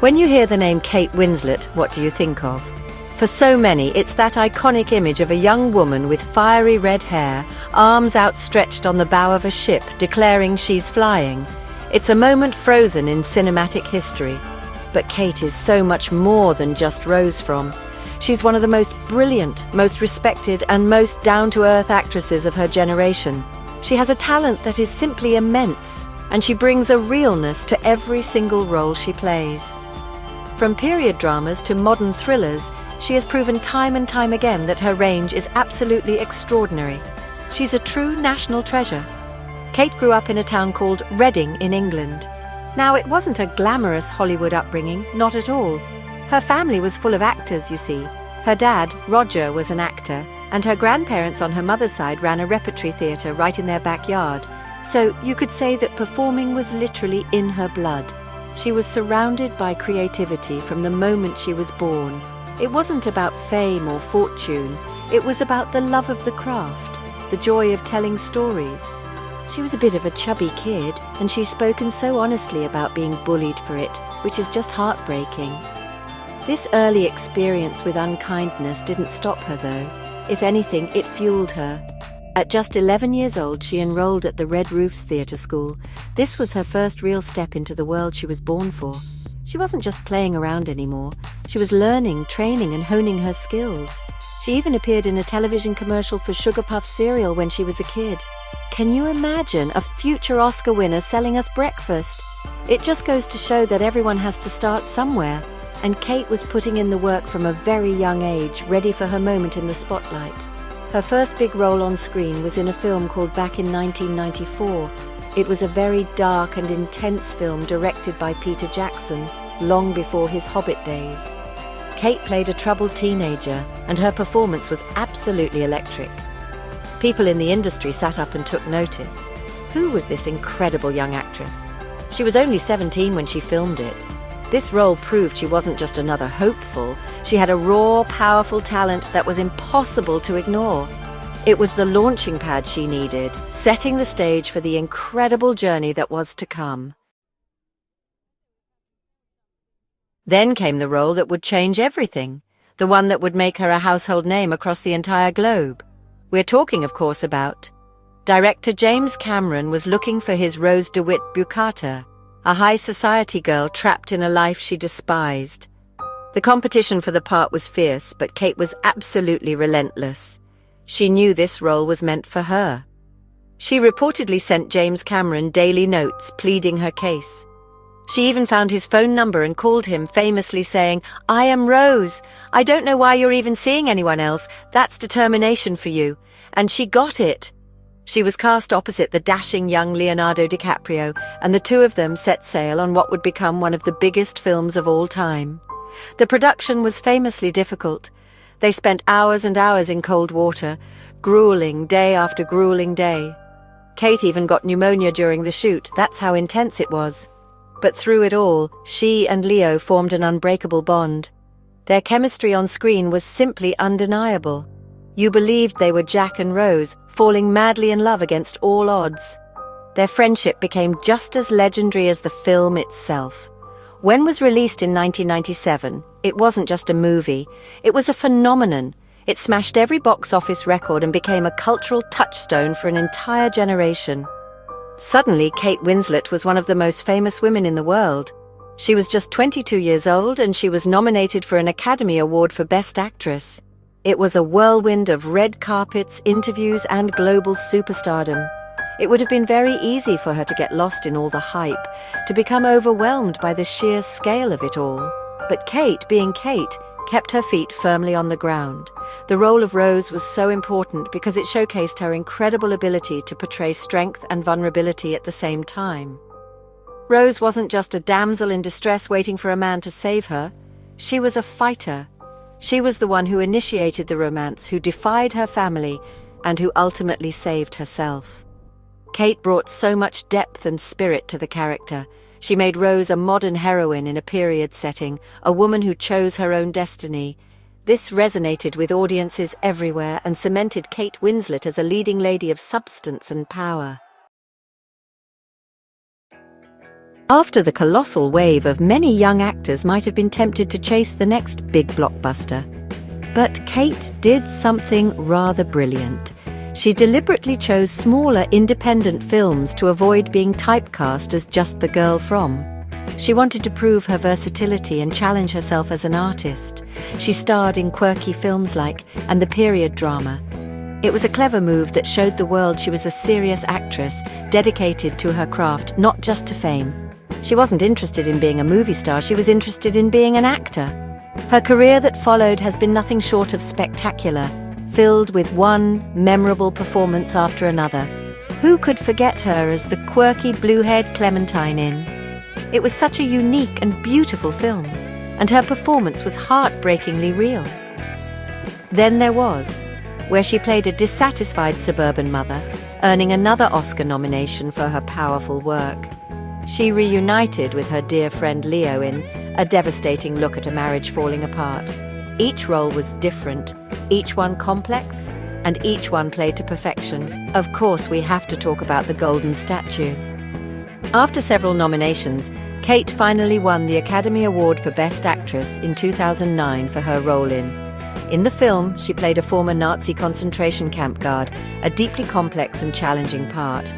When you hear the name Kate Winslet, what do you think of? For so many, it's that iconic image of a young woman with fiery red hair, arms outstretched on the bow of a ship, declaring she's flying. It's a moment frozen in cinematic history. But Kate is so much more than just Rose from. She's one of the most brilliant, most respected, and most down-to-earth actresses of her generation. She has a talent that is simply immense, and she brings a realness to every single role she plays. From period dramas to modern thrillers, she has proven time and time again that her range is absolutely extraordinary. She's a true national treasure. Kate grew up in a town called Reading in England. Now, it wasn't a glamorous Hollywood upbringing, not at all. Her family was full of actors, you see. Her dad, Roger, was an actor, and her grandparents on her mother's side ran a repertory theatre right in their backyard. So you could say that performing was literally in her blood. She was surrounded by creativity from the moment she was born. It wasn't about fame or fortune. It was about the love of the craft, the joy of telling stories. She was a bit of a chubby kid, and she's spoken so honestly about being bullied for it, which is just heartbreaking. This early experience with unkindness didn't stop her, though. If anything, it fueled her. At just 11 years old, she enrolled at the Red Roofs Theatre School. This was her first real step into the world she was born for. She wasn't just playing around anymore. She was learning, training, and honing her skills. She even appeared in a television commercial for Sugar Puff cereal when she was a kid. Can you imagine a future Oscar winner selling us breakfast? It just goes to show that everyone has to start somewhere, and Kate was putting in the work from a very young age, ready for her moment in the spotlight. Her first big role on screen was in a film called Back in 1994. It was a very dark and intense film directed by Peter Jackson, long before his Hobbit days. Kate played a troubled teenager, and her performance was absolutely electric. People in the industry sat up and took notice. Who was this incredible young actress? She was only 17 when she filmed it. This role proved she wasn't just another hopeful. She had a raw, powerful talent that was impossible to ignore. It was the launching pad she needed, setting the stage for the incredible journey that was to come. Then came the role that would change everything, the one that would make her a household name across the entire globe. We're talking, of course, about director James Cameron was looking for his Rose DeWitt Bucata, a high society girl trapped in a life she despised. The competition for the part was fierce, but Kate was absolutely relentless. She knew this role was meant for her. She reportedly sent James Cameron daily notes pleading her case. She even found his phone number and called him, famously saying, "I am Rose. I don't know why you're even seeing anyone else. That's determination for you." And she got it. She was cast opposite the dashing young Leonardo DiCaprio, and the two of them set sail on what would become one of the biggest films of all time. The production was famously difficult. They spent hours and hours in cold water, grueling day after grueling day. Kate even got pneumonia during the shoot. That's how intense it was. But through it all, she and Leo formed an unbreakable bond. Their chemistry on screen was simply undeniable. You believed they were Jack and Rose, falling madly in love against all odds. Their friendship became just as legendary as the film itself. When it was released in 1997, it wasn't just a movie, it was a phenomenon. It smashed every box office record and became a cultural touchstone for an entire generation. Suddenly, Kate Winslet was one of the most famous women in the world. She was just 22 years old, and she was nominated for an Academy Award for Best Actress. It was a whirlwind of red carpets, interviews, and global superstardom. It would have been very easy for her to get lost in all the hype, to become overwhelmed by the sheer scale of it all. But Kate, being Kate, kept her feet firmly on the ground. The role of Rose was so important because it showcased her incredible ability to portray strength and vulnerability at the same time. Rose wasn't just a damsel in distress waiting for a man to save her. She was a fighter. She was the one who initiated the romance, who defied her family, and who ultimately saved herself. Kate brought so much depth and spirit to the character. She made Rose a modern heroine in a period setting, a woman who chose her own destiny. This resonated with audiences everywhere and cemented Kate Winslet as a leading lady of substance and power. After the colossal wave of many young actors might have been tempted to chase the next big blockbuster. But Kate did something rather brilliant. She deliberately chose smaller independent films to avoid being typecast as just the girl from. She wanted to prove her versatility and challenge herself as an artist. She starred in quirky films like and the period drama. It was a clever move that showed the world she was a serious actress, dedicated to her craft, not just to fame. She wasn't interested in being a movie star, she was interested in being an actor. Her career that followed has been nothing short of spectacular, filled with one memorable performance after another. Who could forget her as the quirky blue-haired Clementine in? It was such a unique and beautiful film, and her performance was heartbreakingly real. Then there was, where she played a dissatisfied suburban mother, earning another Oscar nomination for her powerful work. She reunited with her dear friend Leo in a devastating look at a marriage falling apart. Each role was different, each one complex, and each one played to perfection. Of course, we have to talk about the Golden Statue. After several nominations, Kate finally won the Academy Award for Best Actress in 2009 for her role in the film, she played a former Nazi concentration camp guard, a deeply complex and challenging part.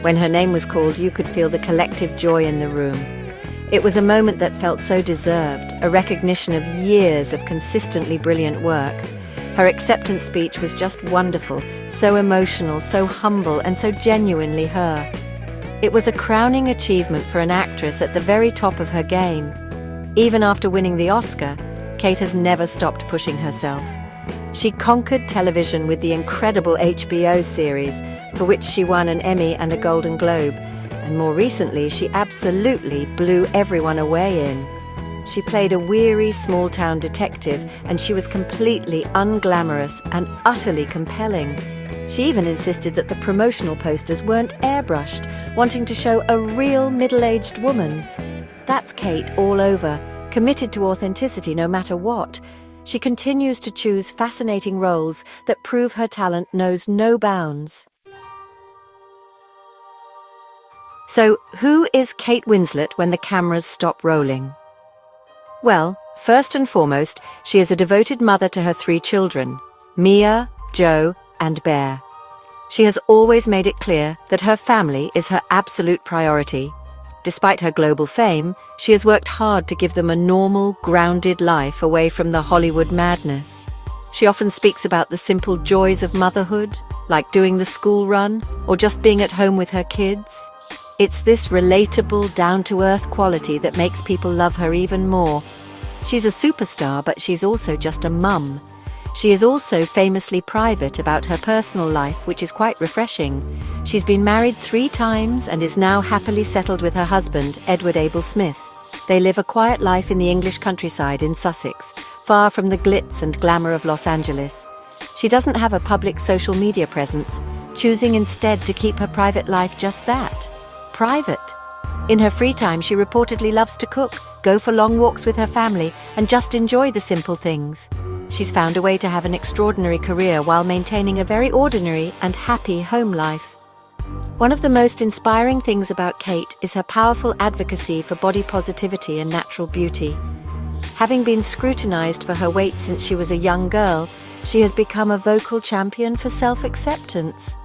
When her name was called, you could feel the collective joy in the room. It was a moment that felt so deserved, a recognition of years of consistently brilliant work. Her acceptance speech was just wonderful, so emotional, so humble, and so genuinely her. It was a crowning achievement for an actress at the very top of her game. Even after winning the Oscar, Kate has never stopped pushing herself. She conquered television with the incredible HBO series, for which she won an Emmy and a Golden Globe, and more recently she absolutely blew everyone away in. She played a weary small-town detective, and she was completely unglamorous and utterly compelling. She even insisted that the promotional posters weren't airbrushed, wanting to show a real middle-aged woman. That's Kate all over, committed to authenticity no matter what. She continues to choose fascinating roles that prove her talent knows no bounds. So, who is Kate Winslet when the cameras stop rolling? Well, first and foremost, she is a devoted mother to her 3 children, Mia, Joe, and Bear. She has always made it clear that her family is her absolute priority. Despite her global fame, she has worked hard to give them a normal, grounded life away from the Hollywood madness. She often speaks about the simple joys of motherhood, like doing the school run or just being at home with her kids. It's this relatable, down-to-earth quality that makes people love her even more. She's a superstar, but she's also just a mum. She is also famously private about her personal life, which is quite refreshing. She's been married 3 times and is now happily settled with her husband, Edward Abel Smith. They live a quiet life in the English countryside in Sussex, far from the glitz and glamour of Los Angeles. She doesn't have a public social media presence, choosing instead to keep her private life just that, private. In her free time, she reportedly loves to cook, go for long walks with her family, and just enjoy the simple things. She's found a way to have an extraordinary career while maintaining a very ordinary and happy home life. One of the most inspiring things about Kate is her powerful advocacy for body positivity and natural beauty. Having been scrutinized for her weight since she was a young girl, she has become a vocal champion for self-acceptance.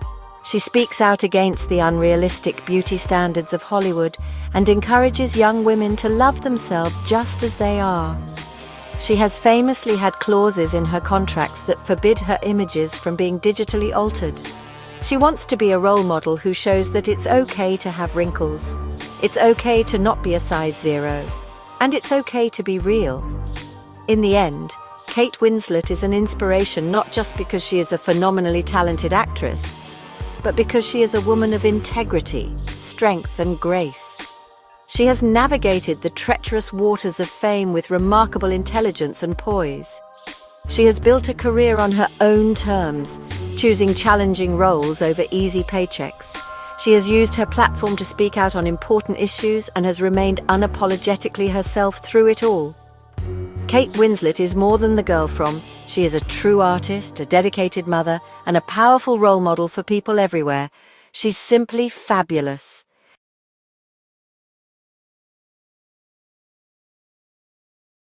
She speaks out against the unrealistic beauty standards of Hollywood and encourages young women to love themselves just as they are. She has famously had clauses in her contracts that forbid her images from being digitally altered. She wants to be a role model who shows that it's okay to have wrinkles, it's okay to not be a size 0, and it's okay to be real. In the end, Kate Winslet is an inspiration not just because she is a phenomenally talented actress, but because she is a woman of integrity, strength, and grace. She has navigated the treacherous waters of fame with remarkable intelligence and poise. She has built a career on her own terms, choosing challenging roles over easy paychecks. She has used her platform to speak out on important issues and has remained unapologetically herself through it all. Kate Winslet is more than the girl from. She is a true artist, a dedicated mother, and a powerful role model for people everywhere. She's simply fabulous.